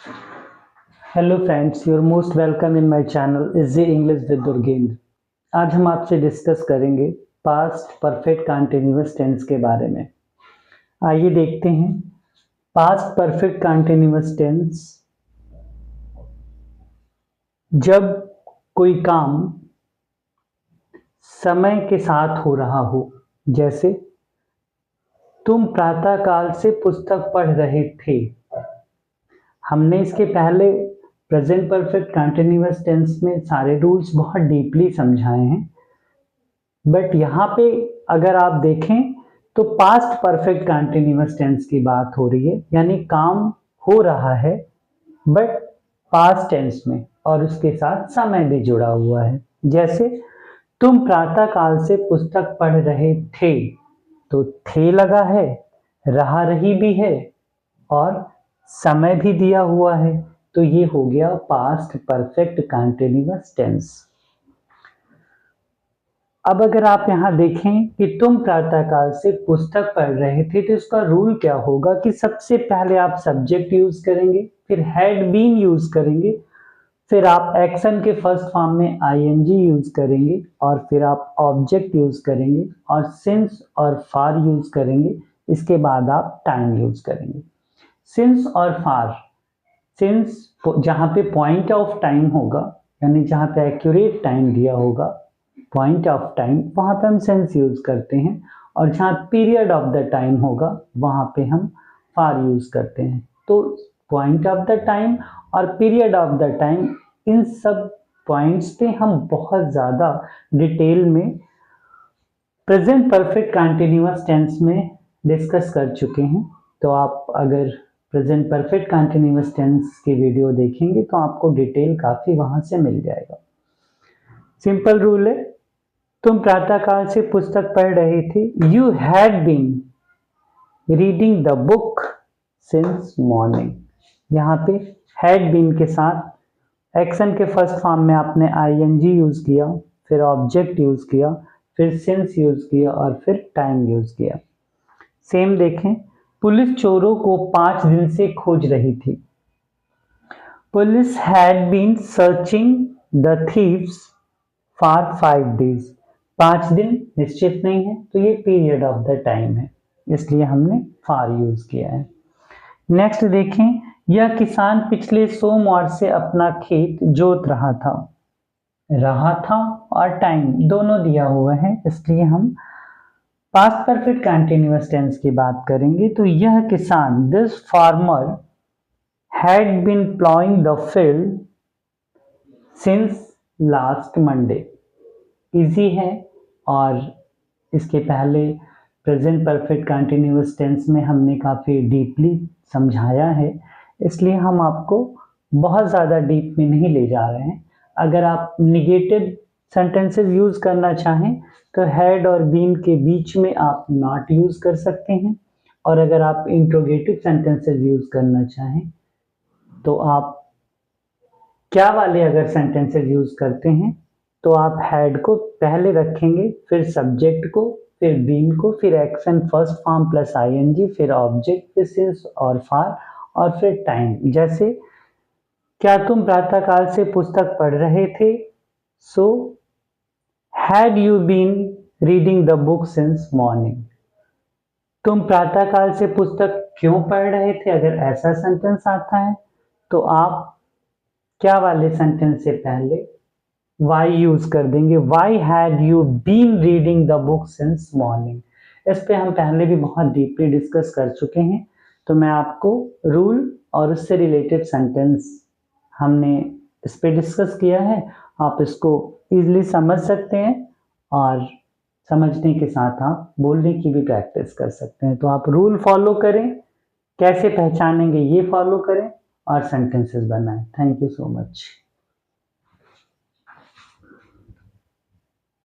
Hello friends, your most welcome in my channel easy English with Durgendra. आज हम आपसे discuss करेंगे पास्ट परफेक्ट कंटिन्यूअस टेंस के बारे में। आइए देखते हैं। पास्ट परफेक्ट कंटिन्यूअस टेंस जब कोई काम समय के साथ हो रहा हो, जैसे तुम प्रातःकाल से पुस्तक पढ़ रहे थे। हमने इसके पहले प्रेजेंट परफेक्ट कंटिन्यूअस टेंस में सारे रूल्स बहुत डीपली समझाए हैं, बट यहाँ पे अगर आप देखें तो पास्ट परफेक्ट कंटिन्यूअस टेंस की बात हो रही है, यानी काम हो रहा है बट पास्ट टेंस में, और उसके साथ समय भी जुड़ा हुआ है। जैसे तुम प्रातःकाल से पुस्तक पढ़ रहे थे, तो थे लगा है, रहा रही भी है और समय भी दिया हुआ है, तो ये हो गया पास्ट परफेक्ट कंटिन्यूअस टेंस। अब अगर आप यहाँ देखें कि तुम प्रातःकाल से पुस्तक पढ़ रहे थे, तो इसका रूल क्या होगा कि सबसे पहले आप सब्जेक्ट यूज करेंगे, फिर हैड बीन यूज करेंगे, फिर आप एक्शन के फर्स्ट फॉर्म में आईएनजी यूज करेंगे, और फिर आप ऑब्जेक्ट यूज करेंगे और सिंस और फार यूज करेंगे। इसके बाद आप टाइम यूज करेंगे। सिंस और फार, सिंस जहाँ पे पॉइंट ऑफ टाइम होगा, यानी जहाँ पे एक्यूरेट टाइम दिया होगा, पॉइंट ऑफ टाइम, वहाँ पे हम सिंस यूज करते हैं, और जहाँ पीरियड ऑफ द टाइम होगा वहाँ पे हम फार यूज करते हैं। तो पॉइंट ऑफ द टाइम और पीरियड ऑफ द टाइम, इन सब पॉइंट्स पे हम बहुत ज़्यादा डिटेल में प्रेजेंट परफेक्ट कंटिन्यूअस टेंस में डिस्कस कर चुके हैं। तो आप अगर प्रेजेंट परफेक्ट कंटिन्यूअस टेंस की वीडियो देखेंगे तो आपको डिटेल काफ़ी वहाँ से मिल जाएगा। सिंपल रूल है, तुम प्रातःकाल से पुस्तक पढ़ रहे थे। You had been reading the book since morning. यहाँ पे हैड बीन के साथ एक्शन के फर्स्ट फॉर्म में आपने आईएनजी यूज किया, फिर ऑब्जेक्ट यूज किया, फिर सिंस यूज किया और फिर टाइम यूज किया। सेम देखें, पुलिस चोरों को 5 दिन से खोज रही थी। Police had been searching the thieves for 5 days। 5 दिन निश्चित नहीं है, तो ये पीरियड ऑफ द टाइम है, इसलिए हमने फार यूज किया है। नेक्स्ट देखें, यह किसान पिछले सोमवार से अपना खेत जोत रहा था और टाइम दोनों दिया हुआ है, इसलिए हम पास्ट परफेक्ट कंटिन्यूअस टेंस की बात करेंगे। तो यह किसान, this farmer had been ploughing the field since last Monday. Easy है, और इसके पहले प्रेजेंट परफेक्ट कंटिन्यूअस टेंस में हमने काफ़ी डीपली समझाया है, इसलिए हम आपको बहुत ज़्यादा डीप में नहीं ले जा रहे हैं। अगर आप निगेटिव सेंटेंसेस यूज़ करना चाहें तो हैड और बीन के बीच में आप नॉट यूज़ कर सकते हैं, और अगर आप इंट्रोगेटिव सेंटेंसेस यूज़ करना चाहें तो आप क्या वाले अगर सेंटेंसेस यूज़ करते हैं तो आप हैड को पहले रखेंगे, फिर सब्जेक्ट को, फिर बीन को, फिर action first form plus ING, फिर ऑब्जेक्ट, फिर सिंस और फार, और फिर टाइम। जैसे क्या तुम प्रातःकाल से पुस्तक पढ़ रहे थे, so had you been reading the book since morning. तुम प्रातःकाल से पुस्तक क्यों पढ़ रहे थे, अगर ऐसा सेंटेंस आता है तो आप क्या वाले सेंटेंस से पहले वाई यूज कर देंगे, why had you been reading the book since morning. इस पे हम पहले भी बहुत डीपली डिस्कस कर चुके हैं, तो मैं आपको रूल और उससे रिलेटेड सेंटेंस हमने इस पे डिस्कस किया है, आप इसको इजीली समझ सकते हैं, और समझने के साथ आप बोलने की भी प्रैक्टिस कर सकते हैं। तो आप रूल फॉलो करें, कैसे पहचानेंगे ये फॉलो करें, और सेंटेंसेस बनाएं। Thank you so much.